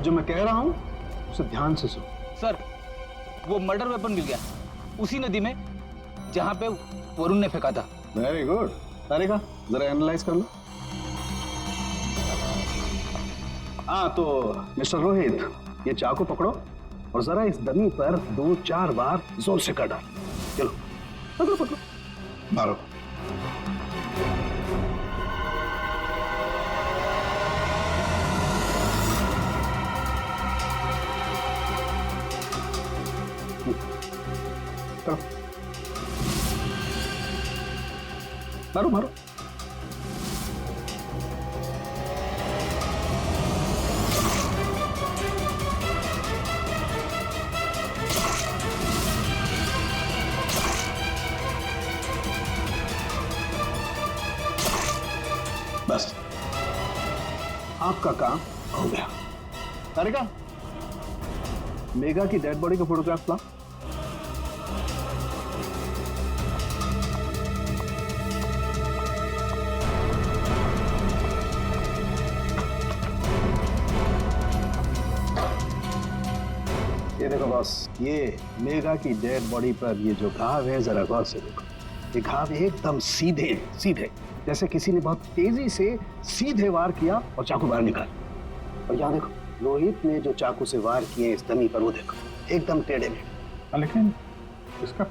जो मैं कह रहा हूं उसे ध्यान से सुन। सर, वो मर्डर वेपन मिल गया उसी नदी में जहां पे वरुण ने फेंका था। Very good. अरे का जरा एनालाइज कर लो। हाँ तो मिस्टर रोहित, ये चाकू पकड़ो और जरा इस डमी पर 2-4 बार जोर से कर डाल। चलो पकड़ो पकड़ो, मारो। मारो मारो। बस आपका काम हो गया। तारिका, मेघा की डेड बॉडी का फोटोग्राफ ला। ये देखो बॉस, ये मेघा की डेड बॉडी पर ये जो घाव है जरा गौर से देखो। ये घाव एकदम सीधे सीधे, जैसे किसी ने बहुत तेजी से सीधे वार किया और चाकू बाहर निकाला। और यहाँ देखो, रोहित ने जो चाकू से वार किए इस डमी पर, वो देखो एकदम टेढ़े मेढ़े। लेकिन इसका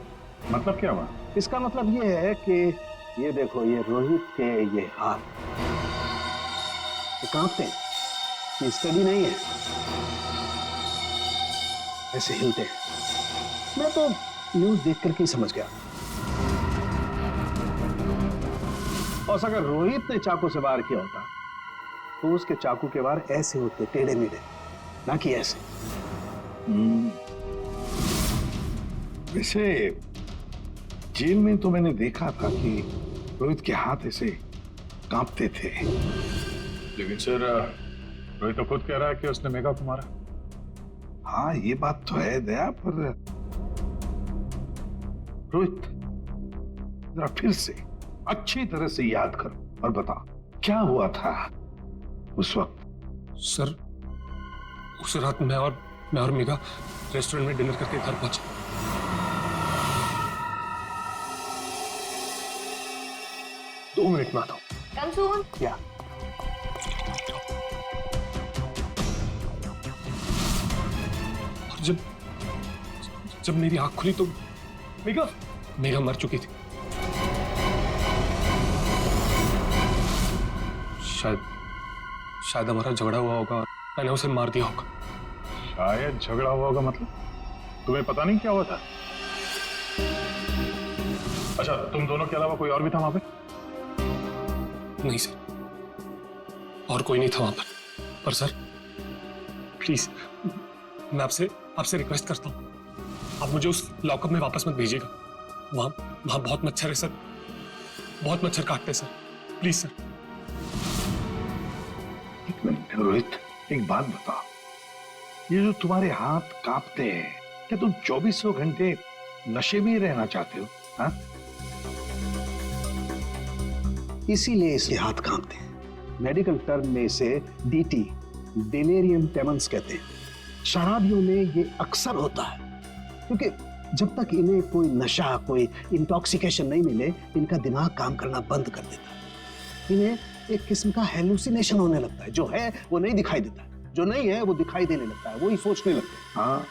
मतलब क्या हुआ? इसका मतलब ये है कि ये देखो, ये रोहित के ये हाथ ये कांपते हैं, ये स्टडी नहीं है, ऐसे हिलते हैं। मैं तो न्यूज देख करके ही समझ गया। और अगर रोहित ने चाकू से वार किया होता तो उसके चाकू के वार ऐसे होते, टेढ़े मेढ़े, ना कि ऐसे। वैसे जेल में तो मैंने देखा था कि रोहित के हाथ ऐसे कांपते थे। लेकिन सर, रोहित तो खुद कह रहा है कि उसने मेघा को मारा। हाँ ये बात तो है दया, पर रोहित जरा फिर से अच्छी तरह से याद करो और बता क्या हुआ था उस वक्त। सर, उस रात मैं और मेघा रेस्टोरेंट में डिनर करके घर पहुंचे। दो मिनट में आता हूं। कम सून। क्या? और जब मेरी आंख खुली तो मेघा मर चुकी थी। शायद हमारा झगड़ा हुआ होगा और मैंने उसे मार दिया होगा। शायद झगड़ा हुआ होगा मतलब? तुम्हें पता नहीं क्या हुआ था? अच्छा, तुम दोनों के अलावा कोई और भी था वहां पे? नहीं सर, और कोई नहीं था वहां पर सर प्लीज, मैं आपसे रिक्वेस्ट करता हूं, आप मुझे उस लॉकअप में वापस मत भेजिएगा। वहां बहुत मच्छर है सर, बहुत मच्छर काटते हैं सर, प्लीज सर। एक मिनट रोहित, एक बात बताओ, ये जो तुम्हारे हाथ कांपते हैं, क्या तुम 2400 घंटे नशे में ही रहना चाहते हो? हाँ? इसीलिए इसके हाथ कांपते हैं। मेडिकल टर्म में इसे डीटी, डिलेरियम ट्रेमेंस कहते हैं। शराबियों में ये अक्सर होता है, क्योंकि जब तक इन्हें कोई नशा, कोई इंटॉक्सिकेशन नहीं मिले, इनका दिमाग काम करना बंद कर देता है। इन्हें एक किस्म का हेलुसिनेशन होने लगता है। जो है वो नहीं दिखाई देता, जो नहीं है वो दिखाई देने लगता है, वही सोचने लगते हैं। हाँ,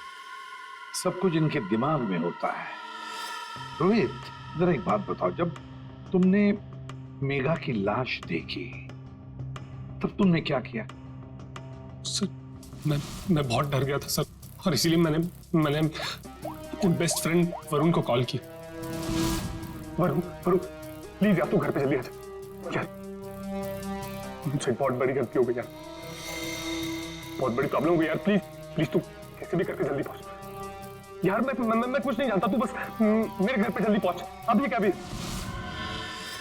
सब कुछ इनके दिमाग में होता है। रोहित, जरा एक बात बताओ, जब तुमने मेघा की लाश देखी तब तुमने क्या किया? सर, मैं बहुत डर गया था सर, और इसीलिए मैंने अपने बेस्ट फ्रेंड वरुण को कॉल किया। वरुण प्लीज यार, तू घर पे जल्दी आ जा यार, मुझसे बहुत बड़ी गलती हो गई यार, बहुत बड़ी प्रॉब्लम हो गई यार, प्लीज तू कैसे भी करके जल्दी पहुंच यार। मैं कुछ नहीं जानता, तू बस मेरे घर पे जल्दी पहुंच, अभी क्या भी।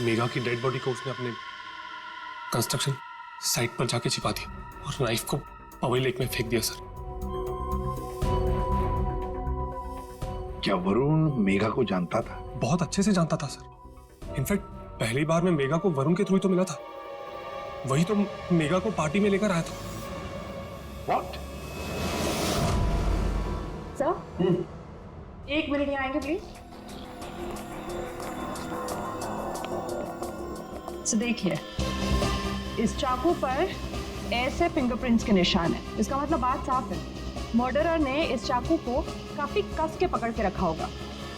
मेघा की डेड बॉडी को उसने अपने कंस्ट्रक्शन साइट पर जाके छिपा दिया और नाइफ को पवई लेक में फेंक दिया सर। क्या वरुण मेघा को जानता था? बहुत अच्छे से जानता था सर। इनफैक्ट पहली बार मैं मेघा को वरुण के थ्रू ही तो मिला था, वही तो मेघा को पार्टी में लेकर आया था। What? एक मिनट यहाँ आएंगे प्लीज। तो देखिए, इस चाकू पर ऐसे फिंगरप्रिंट्स के निशान है। इसका मतलब बात साफ है, मर्डरर ने इस चाकू को काफी कस के पकड़ के रखा होगा।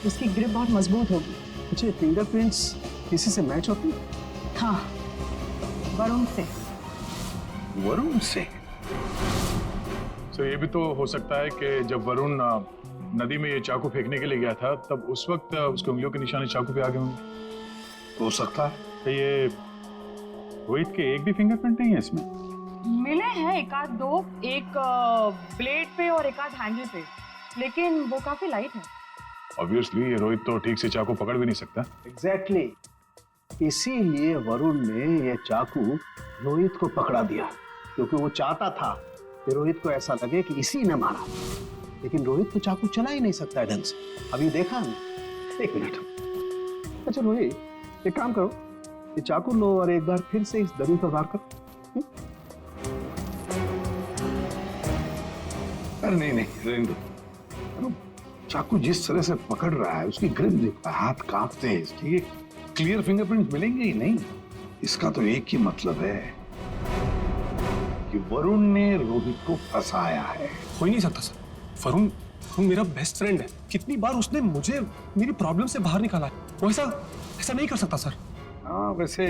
इसकी ग्रिप बहुत मजबूत होगी। अच्छा, फिंगरप्रिंट्स किसी से मैच होती है? हाँ, वरुण से। वरुण से? तो ये भी तो हो सकता है कि जब वरुण नदी में ये चाकू फेंकने के लिए गया था, तब उस वक्त उसकी उंगलियों के निशान चाकू पे आ गए होंगे। हो सकता है। तो ये रोहित के एक भी फिंगरप्रिंट नहीं है इसमें? मिले हैं एक आध दो, एक ब्लेड पे और एक आध हैंडल पे, लेकिन वो काफी लाइट है। ऑब्वियसली ये रोहित तो ठीक से चाकू पकड़ भी नहीं सकता। एग्जैक्टली इसीलिए वरुण ने ये चाकू रोहित को पकड़ा दिया, क्योंकि वो चाहता था कि रोहित को ऐसा लगे कि इसी ने मारा। लेकिन रोहित तो चाकू चला ही नहीं सकता है ढंग से। अभी देखा हमने। एक मिनट। अच्छा रोहित, एक काम करो, ये चाकू लो और एक बार फिर से इस दरी पर वार करो। अरे नहीं नहीं, रहने दो। चाकू जिस तरह से पकड़ रहा है, उसकी ग्रिप देखो, हाथ कांपते हैं इसके। क्लियर फिंगरप्रिंट मिलेंगे ही नहीं। इसका तो एक ही मतलब है कि वरुण ने रोहित को फंसाया है। हो ही नहीं सकता सर। वरुण मेरा बेस्ट फ्रेंड है। कितनी बार उसने मुझे मेरी प्रॉब्लम से बाहर निकाला है। वो ऐसा नहीं कर सकता सर। हाँ, वैसे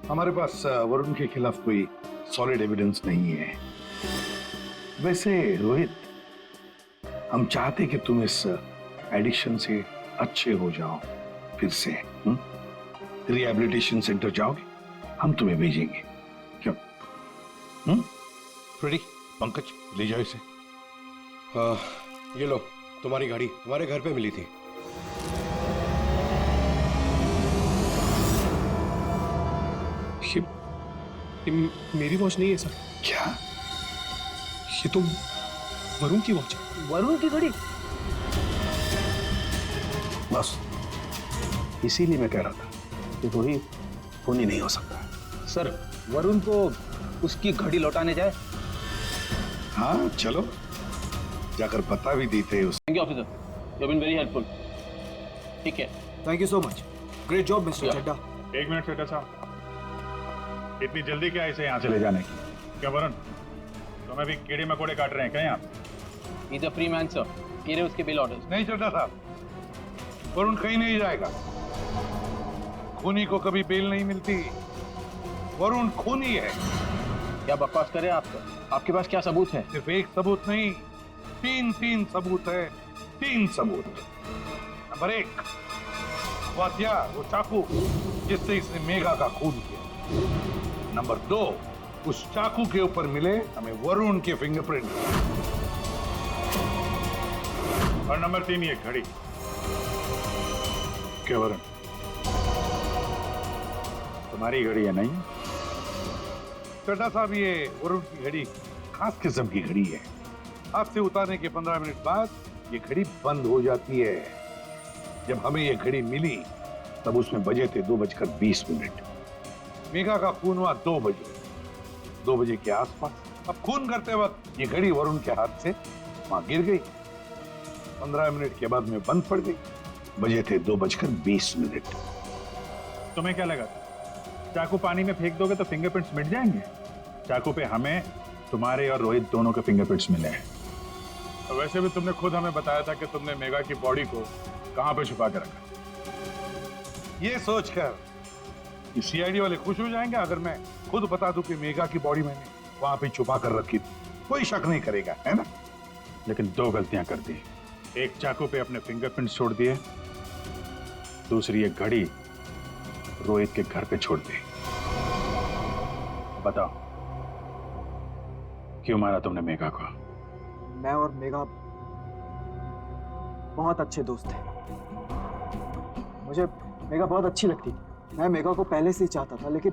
हमारे पास वरुण के खिलाफ कोई सॉलिड एविडेंस नहीं है। वैसे रोहित, हम चाहते कि तुम इस एडिक्शन से अच्छे हो जाओ, फिर से रिहैबिलिटेशन सेंटर जाओगे, हम तुम्हें भेजेंगे। क्यों? रेडी? पंकज, ले जाओ इसे। ये लो, तुम्हारी गाड़ी हमारे घर पे मिली थी। ये मेरी वॉच नहीं है सर। क्या? ये तो वरुण की वॉच है। वरुण की घड़ी? बस इसीलिए मैं कह रहा था कि रोहित खून ही नहीं हो सकता। सर, वरुण को उसकी घड़ी लौटाने जाए। हाँ चलो, जाकर बता भी देते उस। Thank you officer, you have been very helpful. ठीक है। Thank you so much. Great job mister Chadha. एक मिनट सेठा साहब, इतनी जल्दी क्या इसे यहाँ से ले जाने की? क्या वरुण, तुम्हें भी कीड़े मकोड़े काट रहे हैं क्या यहाँ? He is a free man sir. ये रहे उसके बिल ऑर्डर्स। नहीं चड्ढा साहब, वरुण कहीं नहीं जाएगा। खूनी को कभी बेल नहीं मिलती। वरुण खूनी है। क्या बकवास कर रहे हैं आप सर? आपके पास क्या सबूत है? सिर्फ एक सबूत नहीं, तीन सबूत है। 3 सबूत। नंबर 1, वो हथियार, वो चाकू जिससे इसने मेघा का खून किया। नंबर 2, उस चाकू के ऊपर मिले हमें वरुण के फिंगरप्रिंट। और नंबर 3, ये घड़ी। क्या वरुण, तुम्हारी घड़ी है नहीं? चड्ढा साहब, ये वरुण की घड़ी खास किस्म की घड़ी है। हाथ से उतारने के 15 मिनट बाद ये घड़ी बंद हो जाती है। जब हमें ये घड़ी मिली तब उसमें बजे थे 2:20। मेघा का खून हुआ 2 बजे के आसपास। अब खून करते वक्त ये घड़ी वरुण के हाथ से वहां गिर गई। 15 मिनट के बाद में बंद पड़ गई। बजे थे 2:20। तुम्हें क्या लगा, चाकू पानी में फेंक दोगे तो फिंगरप्रिंट्स मिट जाएंगे? चाकू पे हमें, तुम्हारे और रोहित दोनों के फिंगरप्रिंट्स मिले हैं। तो वैसे भी तुमने खुद हमें बताया था कि तुमने मेघा की बॉडी को कहां पे छुपा के रखा। ये सोचकर कि सीआईडी वाले खुश हो जाएंगे अगर मैं खुद बता दूं कि मेघा की बॉडी मैंने वहां पे छुपा कर रखी थी। कोई शक नहीं करेगा, है ना? लेकिन 2 गलतियां कर दी। एक, चाकू पे अपने फिंगरप्रिंट्स छोड़ दिए। दूसरी, एक घड़ी रोहित के घर पे छोड़ दी। बताओ, क्यों मारा तुमने मेघा को? मैं और मेघा बहुत अच्छे दोस्त थे। मुझे मेघा बहुत अच्छी लगती थी। मैं मेघा को पहले से ही चाहता था, लेकिन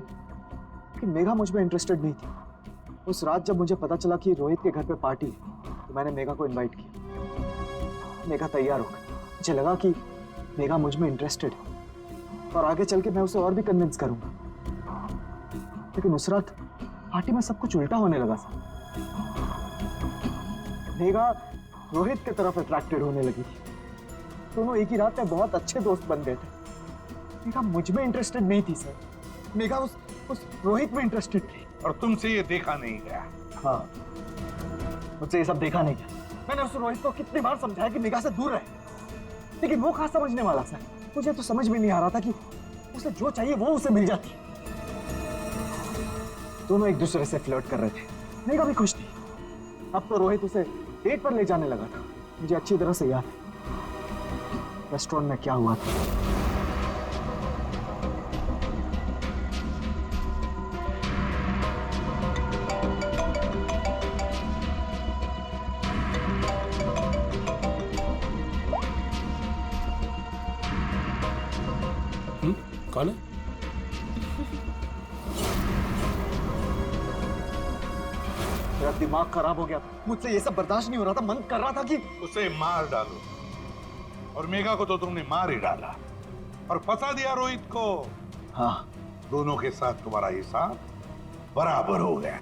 मेघा मुझ में इंटरेस्टेड नहीं थी। उस रात जब मुझे पता चला कि रोहित के घर पे पार्टी है, तो मैंने मेघा को इनवाइट किया। मेघा तैयार हो गई। मुझे लगा कि मेघा मुझ में इंटरेस्टेड है और आगे चल के मैं उसे और भी कन्विंस करूंगा। लेकिन उस रात पार्टी में सब कुछ उल्टा होने लगा सर। रोहित की तरफ अट्रैक्टेड होने लगी थी। दोनों एक ही रात में बहुत अच्छे दोस्त बन गए थे। मेघा मुझ में इंटरेस्टेड नहीं थी सर, मेघा उस रोहित में इंटरेस्टेड थी। और तुमसे ये देखा नहीं गया। हाँ, मुझसे ये सब देखा नहीं गया। मैंने उस रोहित को कितनी बार समझाया कि मेघा से दूर रहे, लेकिन वो कहाँ समझने वाला सर। मुझे तो समझ में नहीं आ रहा था कि उसे जो चाहिए वो उसे मिल जाती। दोनों एक दूसरे से फ्लर्ट कर रहे थे, मेघा भी खुश थी। अब तो रोहित उसे डेट पर ले जाने लगा था। मुझे अच्छी तरह से याद है रेस्टोरेंट में क्या हुआ था। कौन है? मेरा दिमाग खराब हो गया, मुझसे ये सब बर्दाश्त नहीं हो रहा था। मन कर रहा था कि उसे मार डालो। और मेघा को तो तुमने मार ही डाला और फंसा दिया रोहित को। हाँ, दोनों के साथ तुम्हारा हिसाब बराबर हो गया।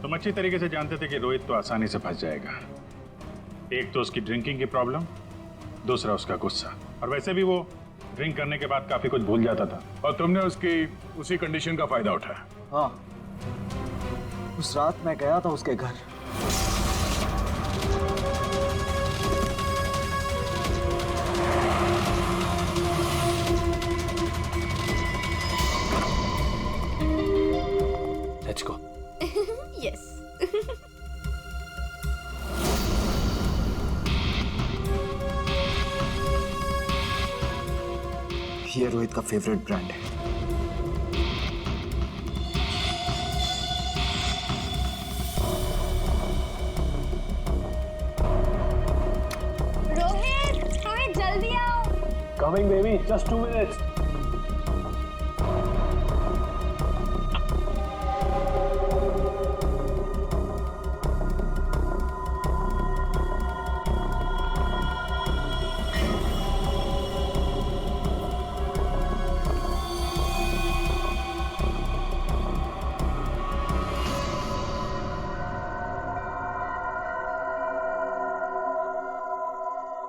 तुम अच्छी तरीके से जानते थे कि रोहित तो आसानी से फंस जाएगा। एक तो उसकी ड्रिंकिंग की प्रॉब्लम, दूसरा उसका गुस्सा। और वैसे भी वो ड्रिंक करने के बाद काफी कुछ भूल जाता था और तुमने उसकी उसी कंडीशन का फायदा उठाया। हाँ, उस रात मैं गया था उसके घर। Let's go. यस। ये रोहित का फेवरेट ब्रांड है। रोहित, रोहित जल्दी आओ। Coming baby, just 2 minutes।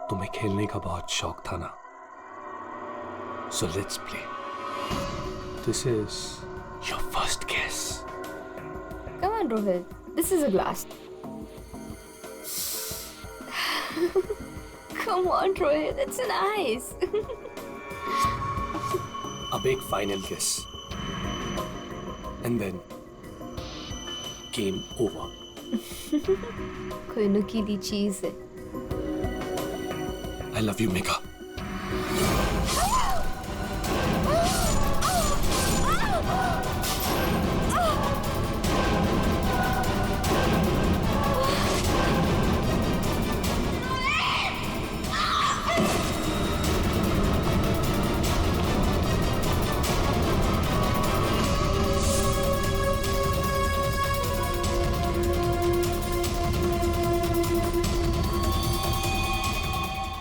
तुम्हें खेलने का बहुत शौक था ना, so let's play. This is your first kiss. Come on, Rohit. This is a blast. Come on, Rohit. It's nice. अब एक final kiss. And then game over. कोई नुकीली चीज है। I love you, Megha.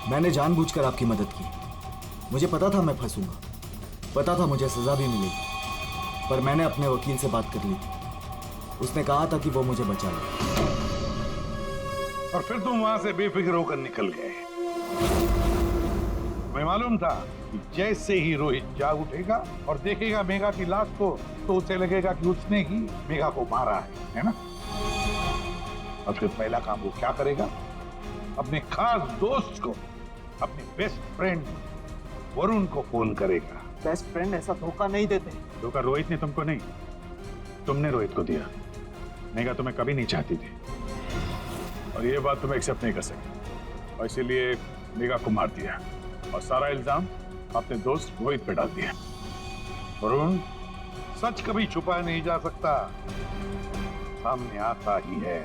मैंने जानबूझकर आपकी मदद की। मुझे पता था मैं फंसूंगा, पता था मुझे सजा भी मिलेगी, पर मैंने अपने वकील से बात कर ली थी। उसने कहा था कि वो मुझे बचा ले। और फिर तुम वहां से बेफिक्र होकर निकल गए। मैं मालूम था कि जैसे ही रोहित जाग उठेगा और देखेगा मेघा की लाश को, तो उसे लगेगा कि उसने ही मेघा को मारा है ना? और फिर पहला काम वो क्या करेगा? अपने खास दोस्त को, अपने बेस्ट फ्रेंड वरुण को फोन करेगा। बेस्ट फ्रेंड ऐसा धोखा नहीं देते। धोखा रोहित ने तुमको नहीं, तुमने रोहित को दिया। मेघा तुम्हें कभी नहीं चाहती थी और ये बात तुम एक्सेप्ट नहीं कर सके, और इसीलिए मेघा को मार दिया और सारा इल्जाम अपने दोस्त रोहित पे डाल दिया। वरुण, सच कभी छुपाया नहीं जा सकता, सामने आता ही है।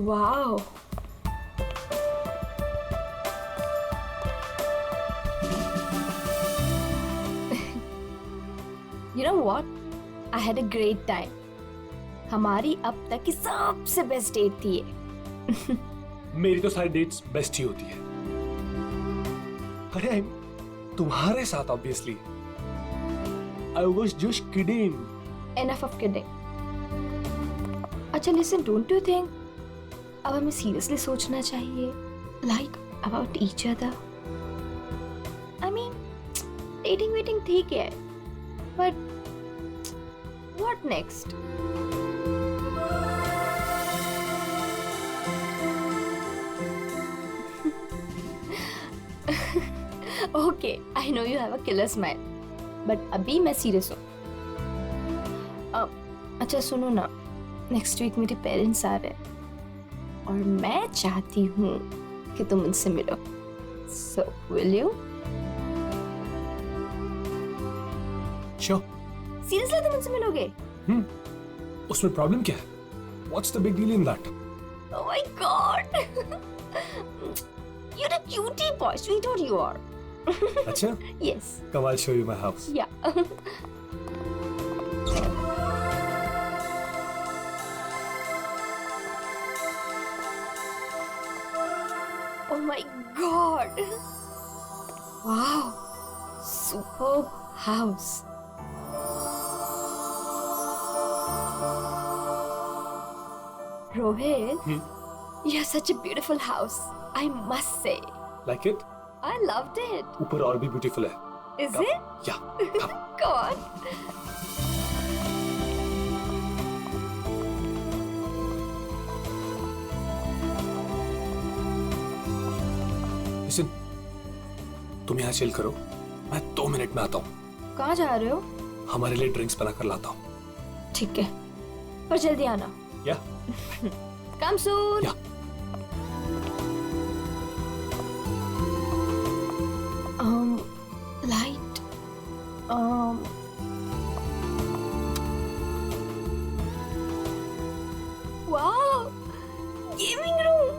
Wow. You know what? I had a great time. हमारी अब तक की सबसे बेस्ट डेट थी ये। मेरी तो सारी डेट्स बेस्ट ही होती है। अरे तुम्हारे साथ obviously. I was just kidding. Enough of kidding. अच्छा listen, don't you think अब हमें seriously सोचना चाहिए like about each other? I mean, dating waiting ठीक है, but what next? Okay, I know you have a killer smile, but अभी मैं serious हूँ। अच्छा सुनो ना, नेक्स्ट वीक मेरे पेरेंट्स आ रहे हैं और मैं चाहती हूँ कि तुम उनसे मिलो। So will you? Sure. Seriously तुम उनसे मिलोगे? उसमें प्रॉब्लम क्या है? What's the big deal in that? Oh my God! You're a cutie boy, sweetheart you are. अच्छा? Yes. Come, I'll show you my house. Yeah. Oh my God! Wow! Superb house. Rohit, you have such a beautiful house. I must say, Like it? I loved it. ऊपर और भी beautiful है। Is it? Yeah, come. Go on. Listen, तुम यहाँ chill करो, मैं 2 minute में आता हूँ। कहाँ जा रहे हो? हमारे लिए ड्रिंक्स बना कर लाता हूँ। ठीक है, पर जल्दी आना। या? Come soon. या। Light. Wow, gaming room.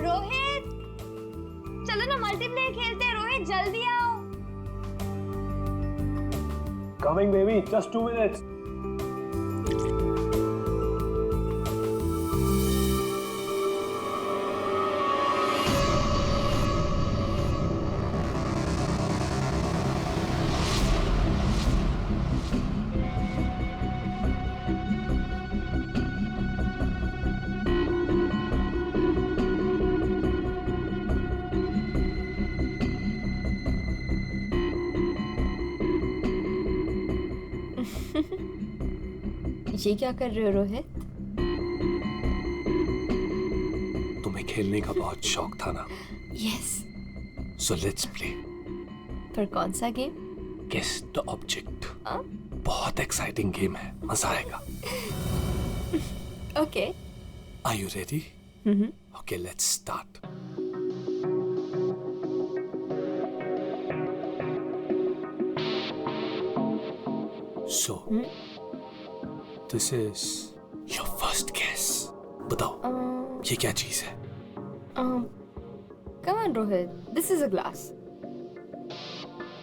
Rohit, चलो ना मल्टीप्लेयर खेलते हैं। रोहित जल्दी आओ। Coming baby, just 2 minutes. ये क्या कर रहे हो रोहित? तुम्हें खेलने का बहुत शौक था ना? यस। So let's play. पर कौन सा गेम? Guess the object. हाँ? बहुत एक्साइटिंग गेम है, मजा आएगा। Okay. Are you ready? Okay, let's start. So, this is your first guess. बताओ, ये क्या चीज है? Come on Rohit, this is a glass.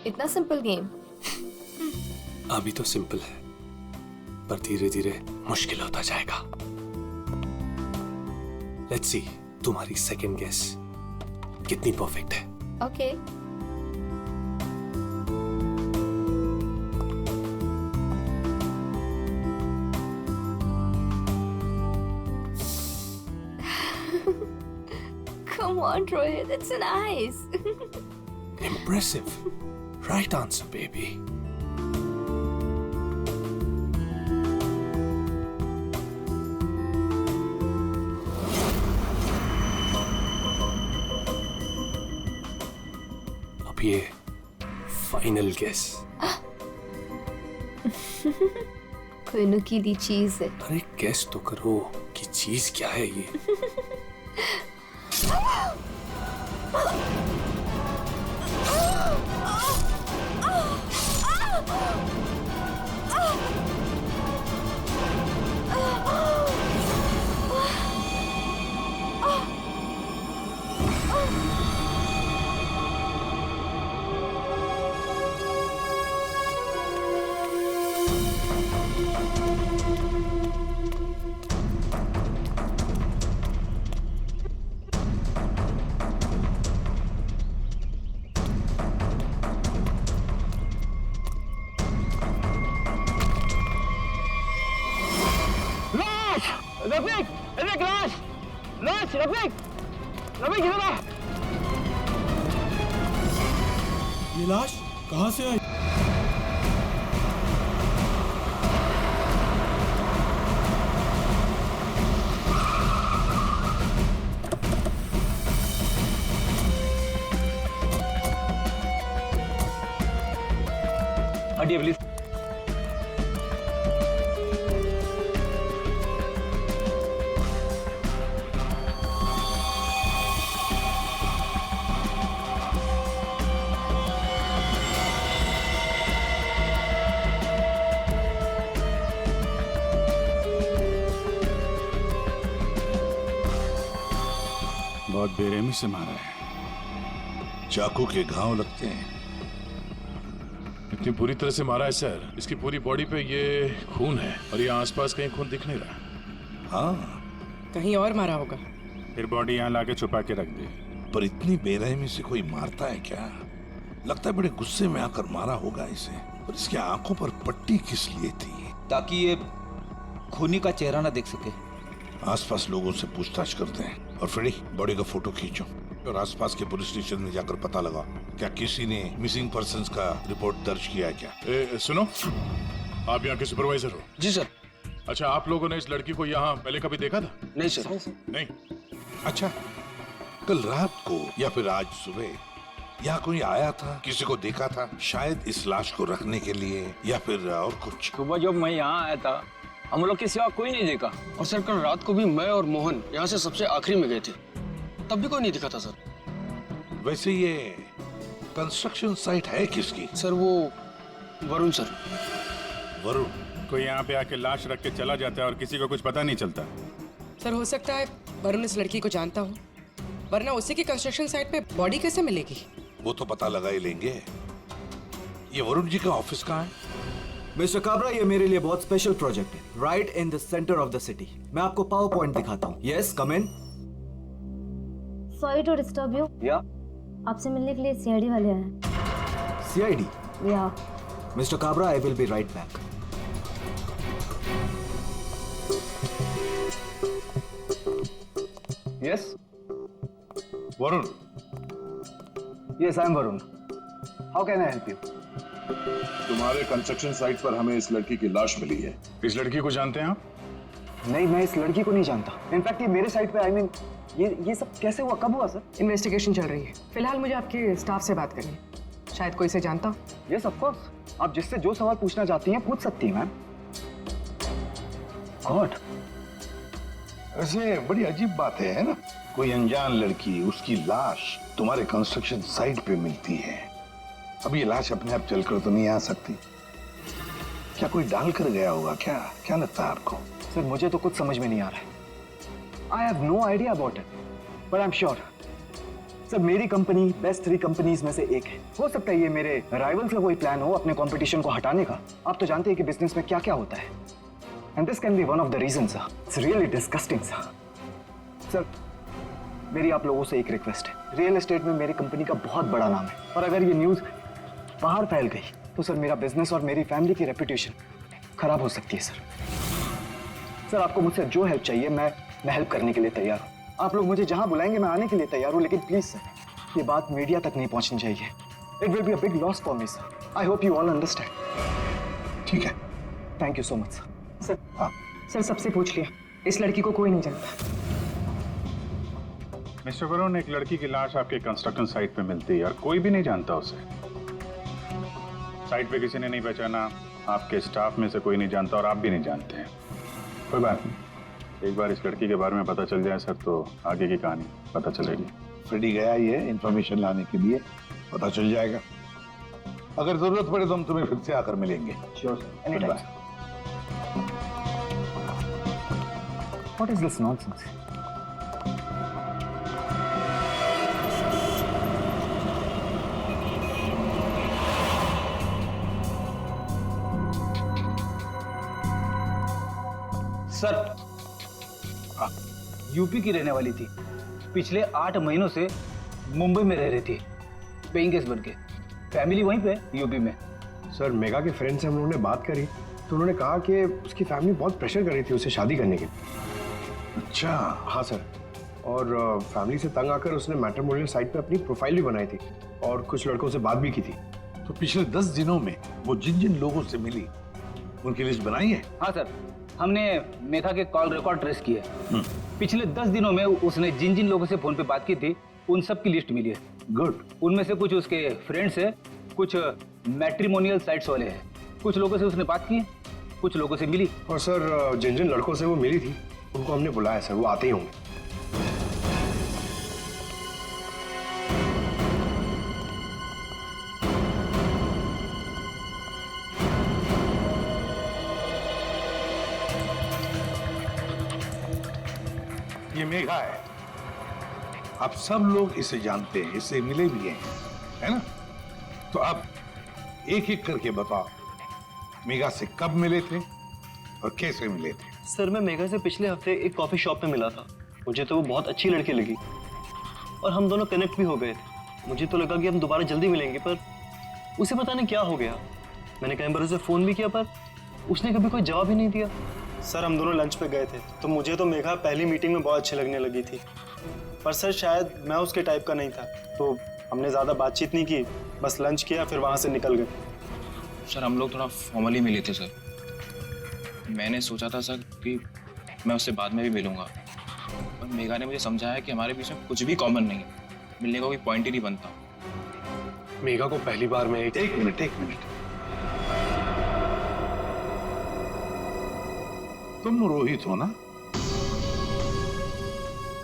इतना सिंपल गेम। अभी तो सिंपल है, पर धीरे धीरे मुश्किल होता जाएगा। Let's see, तुम्हारी सेकंड गेस कितनी परफेक्ट है। Okay. Come on, Rohit, it's nice. Impressive. Right answer, baby. अब ये फाइनल गेस। कोई नुकीली चीज है। अरे गेस तो करो कि चीज क्या है ये। रफीक, रफीक लाश, लाश, रफीक, रफीक इधर आ। ये लाश कहाँ से आई? हटिए प्लीज। बहुत बेरहमी से मारा है। चाकू के घाव लगते हैं। इतनी बुरी तरह से मारा है सर, इसकी पूरी बॉडी पे ये खून है और ये आसपास कहीं खून दिख नहीं रहा। हाँ, कहीं और मारा होगा। फिर बॉडी यहाँ लाके छुपा के रख दे। पर इतनी बेरहमी से कोई मारता है क्या? लगता है बड़े गुस्से में आकर मारा होगा इसे। और इसकी आंखों पर पट्टी किस लिए थी? ताकि ये खूनी का चेहरा ना देख सके। आसपास लोगों से पूछताछ करते हैं। और फ्रेडी, बॉडी का फोटो खींचो और आसपास के पुलिस स्टेशन में जाकर पता लगा क्या किसी ने मिसिंग पर्संस का रिपोर्ट दर्ज किया है क्या? सुनो, आप यहाँ के सुपरवाइजर हो? जी सर। अच्छा, आप लोगों ने इस लड़की को यहाँ पहले कभी देखा था? नहीं सर। नहीं। अच्छा, कल रात को या फिर आज सुबह यहाँ कोई आया था? किसी को देखा था? शायद इस लाश को रखने के लिए या फिर और कुछ? सुबह जब मैं यहाँ आया था हम लोग के सिवा कोई नहीं देखा। और सर कल रात को भी मैं और मोहन यहाँ से सबसे आखिरी में गए थे, तब भी कोई नहीं दिखा था सर। वैसे ये कंस्ट्रक्शन साइट है किसकी? सर वो वरुण सर। वरुण? कोई यहाँ पे आके लाश रख के चला जाता है और किसी को कुछ पता नहीं चलता। सर हो सकता है वरुण इस लड़की को जानता हो, वरना उसी की कंस्ट्रक्शन साइट पे बॉडी कैसे मिलेगी? वो तो पता लगा ही लेंगे। ये वरुण जी का ऑफिस कहाँ है? मिस्टर काबरा, ये मेरे लिए बहुत स्पेशल प्रोजेक्ट है, right in the centre of the city. मैं आपको पावर पॉइंट दिखाता हूँ। Yes, come in. Sorry to disturb you. या आपसे मिलने के लिए सीआईडी वाले आए हैं। सीआईडी? या mister Kabra, I will be right back. Yes Varun? Yes, I am Varun. How can I help you? तुम्हारे कंस्ट्रक्शन साइट पर हमें इस लड़की की लाश मिली है। इस लड़की को जानते हैं आप? नहीं, मैं इस लड़की को नहीं जानता। इनफैक्ट ये मेरे साइट पे, आई मीन ये सब कैसे हुआ, कब हुआ सर? इन्वेस्टिगेशन चल रही है। फिलहाल मुझे आपके स्टाफ से बात करनी है, शायद कोई से जानता हो। यस ऑफ कोर्स, आप जिससे जो सवाल पूछना चाहती हैं पूछ सकती हैं मैम। गॉड, वैसे बड़ी अजीब बात है ना? कोई अनजान लड़की, उसकी लाश तुम्हारे कंस्ट्रक्शन साइट पे मिलती है। अब ये लाश अपने आप चलकर तो नहीं आ सकती। क्या कोई डाल कर गया होगा क्या? क्या लगता है आपको? सर मुझे तो कुछ समझ में नहीं आ रहा है। I have no idea about it, but I am sure sir मेरी कंपनी बेस्ट 3 कंपनीज में से एक है। हो सकता है ये मेरे राइवल्स का कोई प्लान हो अपने कंपटीशन को हटाने का। आप तो जानते हैं कि बिजनेस में क्या क्या होता है, and this can be one of the reason sir. It's really disgusting sir. Sir मेरी आप लोगों से एक रिक्वेस्ट है, रियल एस्टेट में मेरी कंपनी का बहुत बड़ा नाम है, और अगर ये न्यूज़ बाहर फैल गई तो सर मेरा बिजनेस और मेरी फैमिली की रेपुटेशन खराब हो सकती है सर। सर आपको मुझसे जो हेल्प चाहिए मैं हेल्प करने के लिए तैयार हूँ। आप लोग मुझे जहाँ बुलाएंगे मैं आने के लिए तैयार हूँ, लेकिन प्लीज सर ये बात मीडिया तक नहीं पहुँचनी चाहिए। It will be a big loss for me sir. I hope you all understand. ठीक है, thank you so much sir. Sir sir सबसे पूछ लिया, इस लड़की को कोई नहीं जानता। मिस्टर वरुण, एक लड़की की लाश आपके कंस्ट्रक्शन साइट पे मिलती है और कोई भी नहीं जानता उसे। साइट पे किसी ने नहीं पहचाना, आपके स्टाफ में से कोई नहीं जानता और आप भी नहीं जानते हैं। कोई बात नहीं, एक बार इस लड़की के बारे में पता चल जाए सर तो आगे की कहानी पता चलेगी। फ्रेडी गया ही है इंफॉर्मेशन लाने के लिए, पता चल जाएगा। अगर जरूरत पड़े तो हम तुम्हें फिर से आकर मिलेंगे। Sure sir, any time. What is this nonsense? Sir UP की रहने वाली थी, पिछले 8 महीनों से मुंबई में रह रही थी पेइंग गेस्ट बन के। फैमिली वहीं पे यूपी में। सर मेगा के फ्रेंड से हम लोगों ने बात करी तो उन्होंने कहा कि उसकी फैमिली बहुत प्रेशर कर रही थी उसे शादी करने के लिए। अच्छा, हाँ सर, और फैमिली से तंग आकर उसने मैट्रिमोनियल साइट पे अपनी प्रोफाइल भी बनाई थी और कुछ लड़कों से बात भी की थी। तो पिछले 10 दिनों में वो जिन जिन लोगों से मिली उनकी लिस्ट बनाई है? हाँ सर, हमने मेघा के कॉल रिकॉर्ड ट्रेस किए। पिछले 10 दिनों में उसने जिन जिन लोगों से फोन पे बात की थी उन सब की लिस्ट मिली है। गुड। उनमें से कुछ उसके फ्रेंड्स है, कुछ मैट्रिमोनियल साइट्स वाले हैं, कुछ लोगों से उसने बात की, कुछ लोगों से मिली। और सर जिन जिन लड़कों से वो मिली थी उनको हमने बुलाया सर, वो आते ही होंगे। ये मेघा है, आप सब लोग इसे जानते हैं, इससे मिले भी हैं, है ना? तो अब एक एक करके बताओ, मेघा से कब मिले थे और कैसे मिले थे? सर मैं मेघा से पिछले हफ्ते एक कॉफी शॉप पे मिला था। मुझे तो वो बहुत अच्छी लड़की लगी और हम दोनों कनेक्ट भी हो गए थे। मुझे तो लगा कि हम दोबारा जल्दी मिलेंगे, पर उसे पता नहीं क्या हो गया। मैंने कई बार उसे फोन भी किया पर उसने कभी कोई जवाब ही नहीं दिया। सर हम दोनों लंच पे गए थे तो मुझे तो मेघा पहली मीटिंग में बहुत अच्छी लगने लगी थी, पर सर शायद मैं उसके टाइप का नहीं था, तो हमने ज़्यादा बातचीत नहीं की, बस लंच किया फिर वहाँ से निकल गए। सर हम लोग थोड़ा फॉर्मली मिले थे सर। मैंने सोचा था सर कि मैं उससे बाद में भी मिलूंगा, पर मेघा ने मुझे समझाया कि हमारे बीच में कुछ भी कॉमन नहीं है, मिलने का कोई पॉइंट ही नहीं बनता। मेघा को पहली बार मैं एक मिनट तुम रोहित हो ना?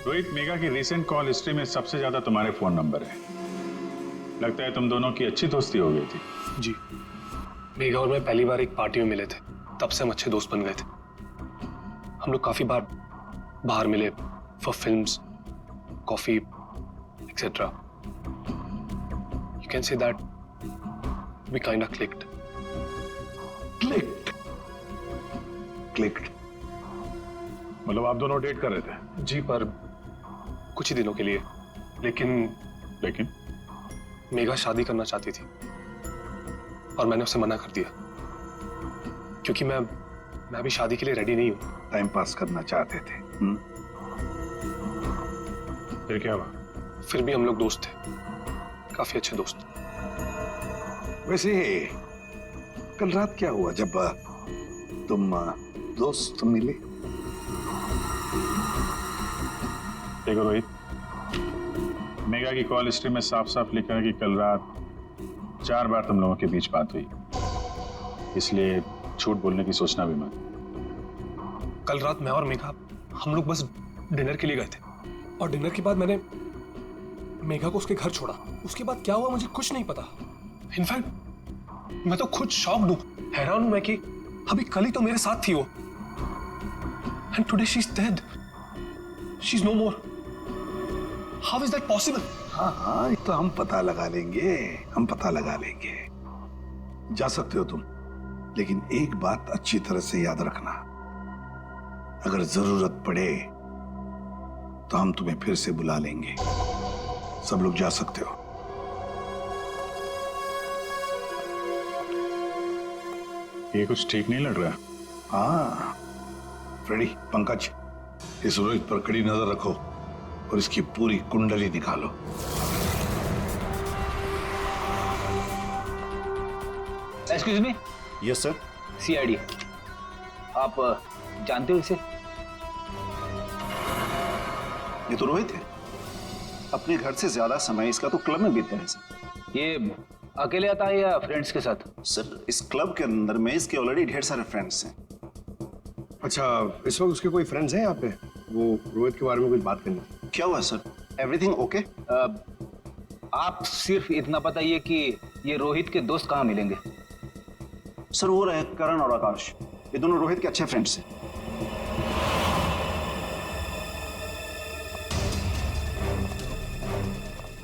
रोहित, मेघा की रिसेंट कॉल हिस्ट्री में सबसे ज्यादा तुम्हारे फोन नंबर है। लगता है तुम दोनों की अच्छी दोस्ती हो गई थी। जी, मेघा और मैं पहली बार एक पार्टी में मिले थे, तब से हम अच्छे दोस्त बन गए थे। हम लोग काफी बार बाहर मिले for films, coffee etcetera. You can say that we kind of clicked. मतलब आप दोनों डेट कर रहे थे? जी, पर कुछ ही दिनों के लिए। लेकिन मेघा शादी करना चाहती थी और मैंने उसे मना कर दिया, क्योंकि मैं अभी शादी के लिए रेडी नहीं हूं। टाइम पास करना चाहते थे। फिर क्या हुआ? फिर भी हम लोग दोस्त थे, काफी अच्छे दोस्त। वैसे कल रात क्या हुआ जब तुम दोस्त मिले? देखो रोहित, मेघा की कॉल हिस्ट्री में साफ साफ लिखा है कि कल रात 4 बार तुम लोगों के बीच बात हुई, इसलिए झूठ बोलने की सोचना भी मत। कल रात मैं और मेघा हम लोग बस डिनर के लिए गए थे, और डिनर के बाद मैंने मेघा को उसके घर छोड़ा। उसके बाद क्या हुआ मुझे कुछ नहीं पता। इनफैक्ट मैं तो खुद शॉक्ड हूं, हैरान हूं मैं कि अभी कल ही तो मेरे साथ थी वो, and today she is dead, she is no more. How is that possible? हाँ, ये तो हम पता लगा लेंगे। जा सकते हो तुम, लेकिन एक बात अच्छी तरह से याद रखना, अगर जरूरत पड़े तो हम तुम्हें फिर से बुला लेंगे। सब लोग जा सकते हो। ये कुछ ठीक नहीं लग रहा। हाँ फ्रेडी, पंकज, इस रोहित पर कड़ी नजर रखो और इसकी पूरी कुंडली निकालो। Excuse me. Yes sir. CID, आप जानते हो इसे? ये तो रोहित है, अपने घर से ज्यादा समय इसका तो क्लब में बीतता है सर। ये अकेले आता है या फ्रेंड्स के साथ? सर इस क्लब के अंदर में इसके ऑलरेडी ढेर सारे फ्रेंड्स हैं। अच्छा, इस वक्त उसके कोई फ्रेंड्स हैं यहाँ पे? वो रोहित के बारे में कुछ बात करनी। क्या हुआ सर? Everything okay? आप सिर्फ इतना बताइए कि ये रोहित के दोस्त कहाँ मिलेंगे। सर वो रहे करण और आकाश, ये दोनों रोहित के अच्छे फ्रेंड्स हैं।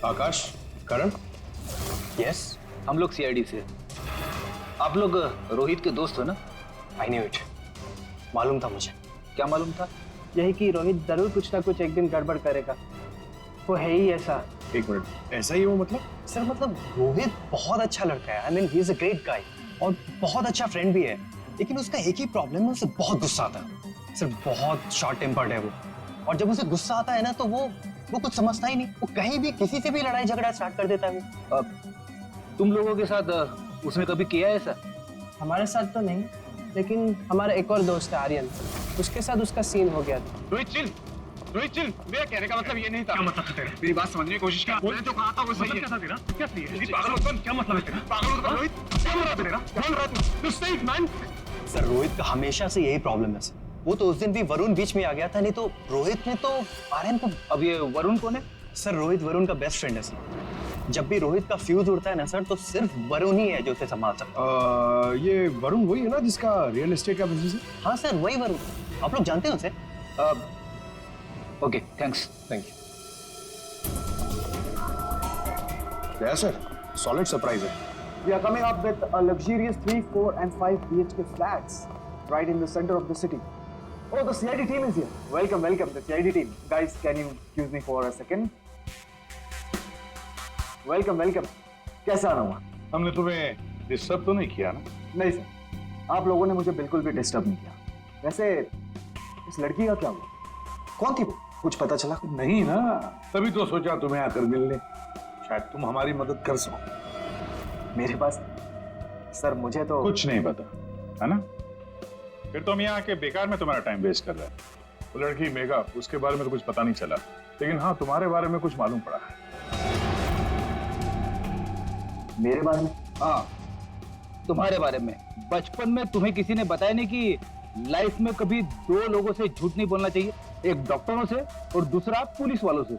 आकाश, करण? यस, हम लोग सीआईडी से। आप लोग रोहित के दोस्त हो ना? आई न्यू इट, मालूम था मुझे। क्या मालूम था? यही कि रोहित जरूर कुछ ना कुछ एक दिन गड़बड़ करेगा, वो है ही ऐसा। एक मिनट, ऐसा ही वो मतलब? सर मतलब रोहित बहुत अच्छा लड़का है, I mean he is a great guy और बहुत अच्छा फ्रेंड भी है, लेकिन उसका एक ही प्रॉब्लम है, उसे बहुत गुस्सा आता है। सर बहुत शॉर्ट टेम्पर्ड है वो, और जब उसे गुस्सा आता है ना तो वो कुछ समझता ही नहीं, वो कहीं भी किसी से भी लड़ाई झगड़ा स्टार्ट कर देता है। तुम लोगों के साथ उसने कभी किया है ऐसा? हमारे साथ तो नहीं, लेकिन हमारा एक और दोस्त है आर्यन, उसके साथ उसका सीन हो गया था। रोहित चिल, मेरा कहने का मतलब ये नहीं था। क्या मतलब है तेरा? मेरी बात समझने की कोशिश कर। मैंने जो कहा था वो सही है। क्या था तेरा? क्या सही है? पागल क्या मतलब है तेरा? पागल रोहित, क्या बोल रहा है तेरा? बोल रहा तू से मैन। सर रोहित का हमेशा से यही प्रॉब्लम है सर। वो तो उस दिन भी वरुण बीच में आ गया था, नहीं तो रोहित ने तो आर्यन को। अब ये वरुण कौन है? सर रोहित वरुण का बेस्ट फ्रेंड है सर। जब भी रोहित का फ्यूज उड़ता है ना सर, तो सिर्फ वरुण ही है जो उसे संभाल सकता है। ये वरुण वही है ना जिसका रियल एस्टेट का बिजनेस है? हाँ सर वही वरुण, आप लोग जानते हैं उसे? Okay thanks. Thank you. Sir solid surprise है। We are coming up with a luxurious 3, 4 and 5 BHK flats right in the center of the city. Oh, the CID team is here. Welcome, the CID team. Guys, can you excuse me for a second? Welcome. कैसा आना हुआ? हमने तुम्हें disturb तो नहीं किया ना? नहीं सर, आप लोगों ने मुझे बिल्कुल भी डिस्टर्ब नहीं किया। वैसे इस लड़की का क्या हुआ? कौन थी वो? कुछ पता चला? नहीं ना, तभी तो सोचा तुम्हें आकर मिलने, शायद तुम हमारी मदद कर सको। मेरे पास सर मुझे तो कुछ नहीं पता है ना? फिर तो हम यहाँ आके बेकार में तुम्हारा टाइम वेस्ट कर रहे हैं। वो लड़की मेगा, उसके बारे में तो कुछ पता नहीं चला, लेकिन हाँ तुम्हारे बारे में कुछ मालूम पड़ा है। मेरे बारे में? हाँ तुम्हारे बारे में। बचपन में तुम्हें किसी ने बताया नहीं कि लाइफ में कभी दो लोगों से झूठ नहीं बोलना चाहिए, एक डॉक्टरों से और दूसरा पुलिस वालों से।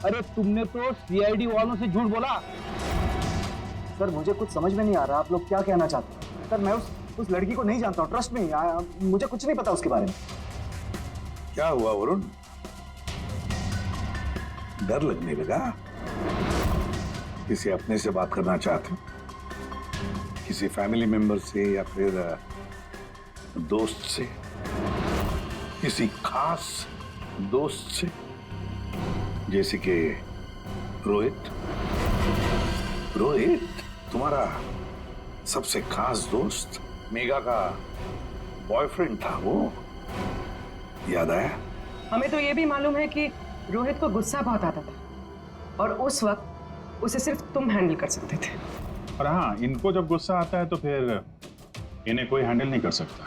अरे तुमने तो सीआईडी वालों से झूठ बोला। सर मुझे कुछ समझ में नहीं आ रहा, आप लोग क्या कहना चाहते हैं? सर मैं उस लड़की को नहीं जानता हूँ, ट्रस्ट मी, मुझे कुछ नहीं पता उसके बारे में। क्या हुआ वरुण, डर लगने लगा? किसी अपने से बात करना चाहते हो? किसी फैमिली मेंबर से या फिर दोस्त से? किसी खास दोस्त से, जैसे कि रोहित? रोहित तुम्हारा सबसे खास दोस्त, मेगा का बॉयफ्रेंड था वो, याद आया? हमें तो ये भी मालूम है कि रोहित को गुस्सा बहुत आता था और उस वक्त उसे सिर्फ तुम हैंडल कर सकते थे। और हाँ, इनको जब गुस्सा आता है तो फिर इन्हें कोई हैंडल नहीं कर सकता।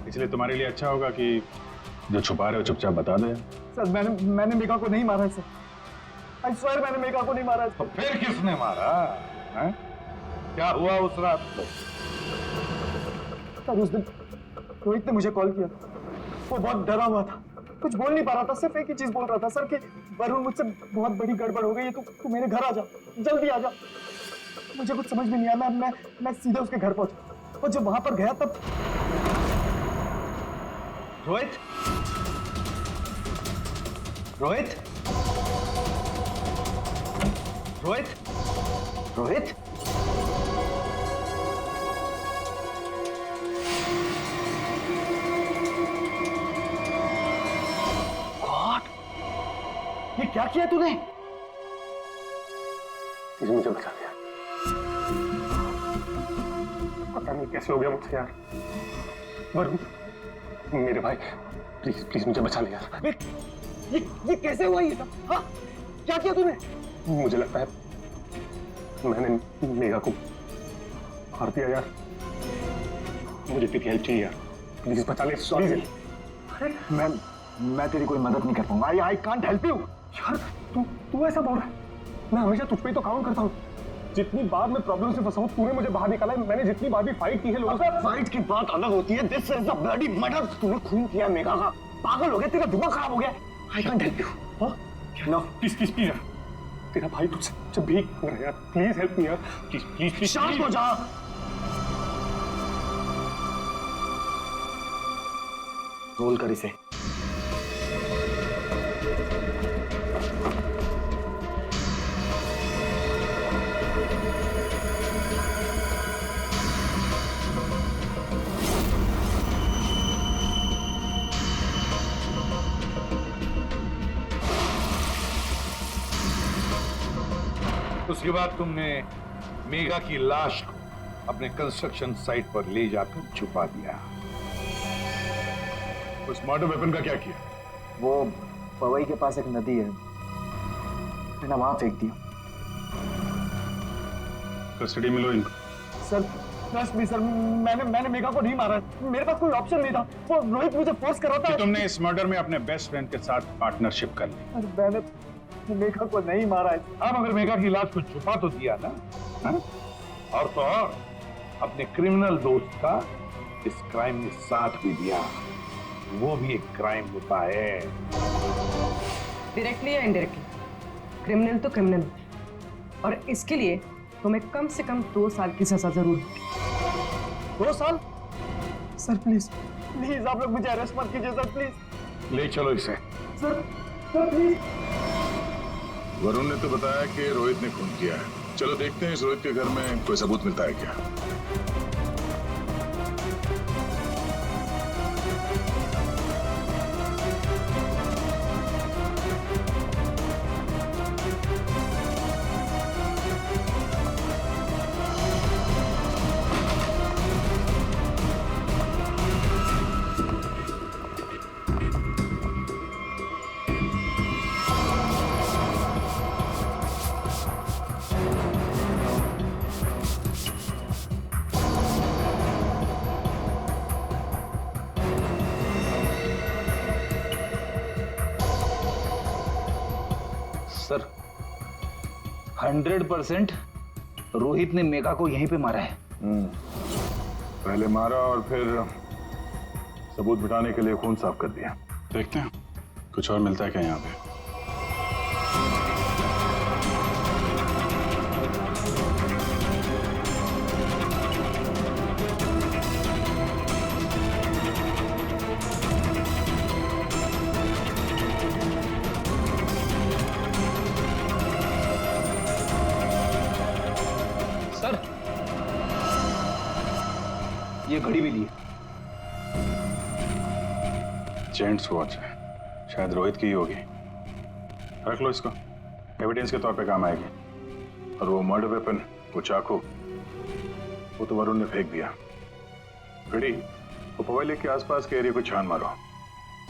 इसलिए तुम्हारे लिए अच्छा होगा कि जो छुपा रहे हो चुपचाप बता दे। सर मैंने मेगा को नहीं मारा है सर। I swear मैंने मेगा को नहीं मारा है। तो फिर किसने मारा है? क्या हुआ उस रात को? सर उस दिन रोहित ने मुझे कॉल किया, वो बहुत डरा हुआ था, कुछ बोल नहीं पा रहा था, सिर्फ एक ही चीज बोल रहा था सर कि वरुण मुझसे बहुत बड़ी गड़बड़ हो गई है, तू मेरे घर आ जा, जल्दी आ जा। मुझे कुछ समझ में नहीं आया, मैं सीधे उसके घर पहुंचा और जब वहां पर गया तब रोहित रोहित रोहित रोहित गॉड, ये क्या किया तूने? मुझे बचा दिया, पता नहीं कैसे हो गया मुझसे यार। वरुण मेरे भाई, प्लीज प्लीज मुझे बचा ले यार। ये कैसे हुआ ये सब? हाँ क्या किया तूने? मुझे लगता है मैंने मेगा को मार दिया यार। मुझे तेरी हेल्प चाहिए यार, प्लीज बचा ले। सॉरी। अरे मैं तेरी कोई मदद नहीं कर पाऊंगा। I can't help you. यार तू ऐसा बोल रहा है? मैं हमेशा तुझ पे ही तो काम करता हूँ। जितनी बार मैं प्रॉब्लम से फंसा हूँ तूने मुझे बाहर निकाला है। मैंने जितनी बार भी फाइट की है लोगों से। फाइट की बात अलग होती है, this is the bloody murder. तूने खून किया मेगा का, पागल हो गया, तेरा दिमाग खराब हो गया। I can't help you. No please please please यार, तेरा भाई तुझसे जब भी मांग रहा है यार, प्लीज हेल्प मी यार, प्लीज प्लीज प्लीज। शांत हो जा। रोल कर इसे। उसके बाद तुमने मेगा की लाश को अपने कंस्ट्रक्शन साइट पर ले जाकर छुपा दिया। उस मर्डर वेपन का क्या किया? वो पवई के पास एक नदी है, मैंने वहां फेंक दिया। कस्टडी में लो इनको। सर ट्रस्ट मी सर, मैंने मेघा को नहीं मारा, मेरे पास कोई ऑप्शन नहीं था, वो रोहित मुझे फोर्स कर रहा था। तुमने इस मर्डर में अपने बेस्ट फ्रेंड के साथ पार्टनरशिप कर ली। अरे मैंने मेघा को नहीं मारा है। हाँ, मगर मेघा की लाश को छुपा तो दिया ना, हा? और तो और अपने क्रिमिनल दोस्त का इस क्राइम में साथ भी दिया, वो भी एक क्राइम होता है। डायरेक्टली या इनडायरेक्टली, क्रिमिनल तो क्रिमिनल, और इसके लिए तुम्हें कम से कम 2 साल की सजा जरूर होगी। 2 साल? सर प्लीज प्लीज आप लोग मुझे अरेस्ट मत कीजिए सर, प्लीज। ले चलो इसे। Sir please. वरुण ने तो बताया कि रोहित ने खून किया है। चलो देखते हैं इस रोहित के घर में कोई सबूत मिलता है क्या। सर 100% रोहित ने मेघा को यहीं पे मारा है। पहले मारा और फिर सबूत मिटाने के लिए खून साफ कर दिया। देखते हैं कुछ और मिलता है क्या यहाँ पे। ये घड़ी भी ली, जेंट्स वॉच है, शायद रोहित की ही होगी। रख लो इसको, एविडेंस के तौर पे काम आएगी। और वो मर्डर वेपन, वो चाकू, वो तो वरुण ने फेंक दिया। घड़ी, वो पवेली के आसपास के एरिया को छान मारो,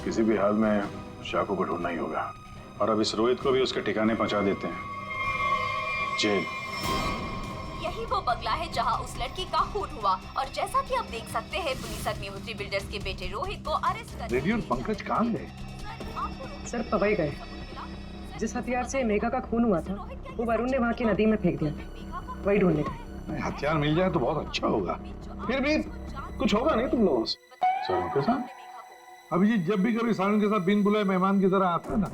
किसी भी हाल में चाकू को ढूंढना ही होगा। और अब इस रोहित को भी उसके ठिकाने पहुंचा देते हैं, जेल। यही वो बंगला है जहां उस लड़की का खून हुआ, और जैसा कि आप देख सकते हैं पुलिस अग्निहोत्री बिल्डर्स के बेटे रोहित को अरेस्ट कर। रेडी और पंकज कहाँ गए? सर पवई गए। जिस हथियार से मेघा का खून हुआ था वो वरुण ने वहाँ की नदी में फेंक दिया था, वही ढूंढने गए। हथियार मिल जाए तो बहुत अच्छा होगा। फिर भी कुछ होगा नहीं तुम लोगों से? सारुण के साथ अभिजीत जब भी कभी सारुण के साथ बिन बुलाए मेहमान की तरह आता है ना,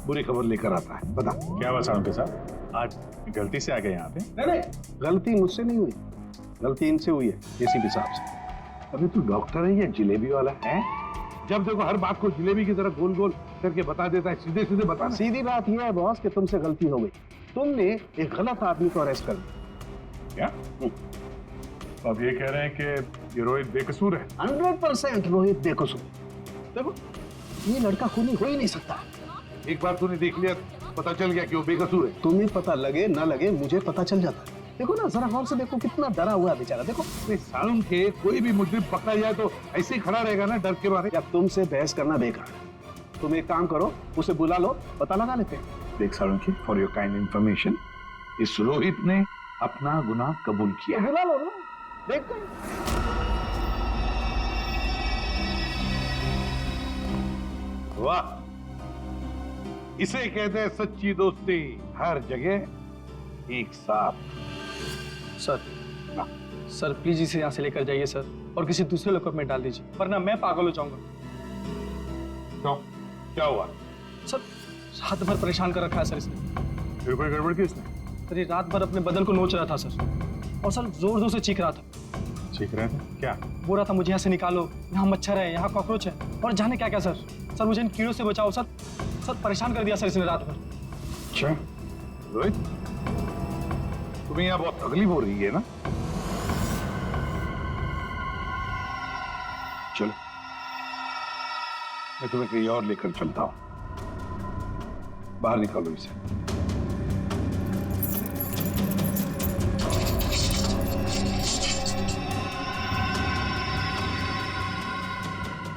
बुरी खबर लेकर आता है। बता क्या हुआ सारुण के साथ? आज गलती से आ गए यहाँ पे? नहीं, गलती मुझसे नहीं हुई, गलती इनसे हुई है, एसीपी साहब से। अभी तू डॉक्टर है या जिलेबी वाला है? जब देखो हर बात को जिलेबी की तरह गोल गोल करके बता देता है, सीधे सीधे बता। सीधी बात यह है बॉस कि तुमसे गलती हो गई, तुमने एक गलत आदमी को अरेस्ट कर लिया। क्या? तो अब ये कह रहे हैं कि ये रोहित बेकसूर है? 100% रोहित बेकसूर। देखो ये लड़का खूनी हो ही नहीं सकता। एक बार तूने देख लिया, पता चल गया कि वो बेकसूर है। तुम्हें पता लगे ना लगे, मुझे पता चल जाता है। देखो ना, जरा गौर से देखो, कितना डरा हुआ है बेचारा। देखो सारुण के कोई भी मुजरिम पकड़ा जाए तो ऐसे ही खड़ा रहेगा ना डर के मारे। या तुमसे बहस करना बेकार है। तुम एक काम करो, उसे बुला लो, पता लगा लेते हैं। देख सारुण की, फॉर योर काइंड इंफॉर्मेशन, इस रोहित ने अपना गुनाह कबूल किया। बुला लो ना, देखते हैं। वाह, इसे कहते हैं सच्ची दोस्ती, हर जगह एक साथ। सर प्लीज इसे यहाँ से लेकर जाइए सर, और किसी दूसरे लॉकअप में डाल दीजिए, वरना मैं पागल हो जाऊंगा। क्यों? क्या हुआ? सर रात भर परेशान कर रखा है सर इसने। फिर कोई गड़बड़ की इसने? सर ये रात भर अपने बदन को नोच रहा था सर, और सर जोर जोर से चीख रहा था। चीख रहे थे? क्या? बोल रहा था मुझे यहाँ से निकालो, यहाँ मच्छर है, यहाँ कॉकरोच है, और जाने क्या क्या सर। सर मुझे इन कीड़ों से बचाओ सर। सर परेशान कर दिया सर इसने रात भर। अच्छा रोहित, तुम्हें यहाँ बहुत तकलीफ हो रही है ना? चलो मैं तुम्हें कहीं और लेकर चलता हूं। बाहर निकालो इसे।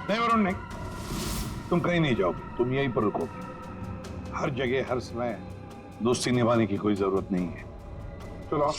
नहीं वरुण नहीं, तुम कहीं नहीं जाओगे, तुम यहीं पर रुकोगे। हर जगह हर समय दोस्ती निभाने की कोई जरूरत नहीं है। चलो आओ।